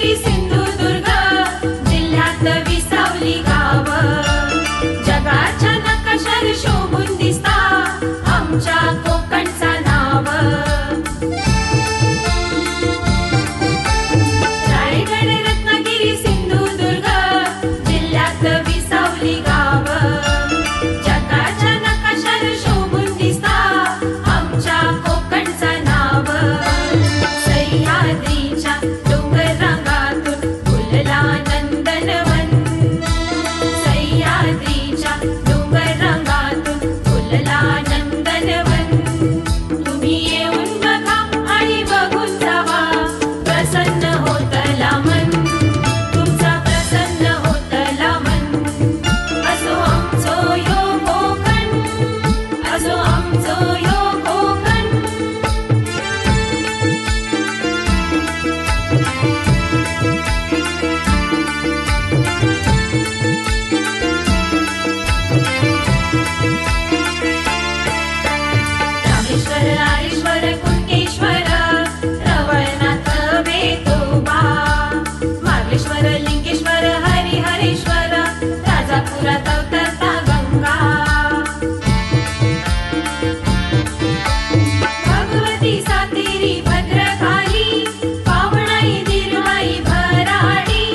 रत्नागिरी सिंधुदुर्ग जिल्ह्यात विसावली गाव जगाच्या नकाशावर शोभून दिसता आमच्या कोकणचा नाव। रायगड रत्नागिरी सिंधुदुर्ग जिल्ह्यात विसावली गाव जगाच्या नकाशावर शोभून दिसता आमच्या कोकणचा नाव। सह्याद्रीच्या डोंगर रांगातून फुलला नंदनवन सह्याद्रीच्या डोंगर रांगातून फुलला नंदनवन। तुम्ही येऊन बघा आणि बघून जावा प्रसन्न होतला मन तुमचा प्रसन्न होतला मन। असो आमचो यो कोकण असो आमचो यो कोकण। रामेश्वर आरेश्वर कुणकेश्वर रवळनाथ वेतोबा मार्लेश्वर लिंगेश्वर हरिहरेश्वर राजापुरात अवतरता गंगा। भगवती सातेरी भद्रकाली पावणाई निर्माई भराडी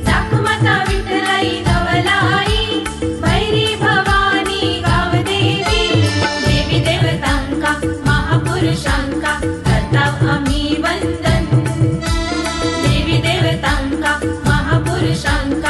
जाखमाता विठ्ठलाई नवलाई भैरी भवानी गावदेवी। देवी देवतांका महापुरुषांका करताव आम्ही वंदन देवी देवतांका महापुरुषांका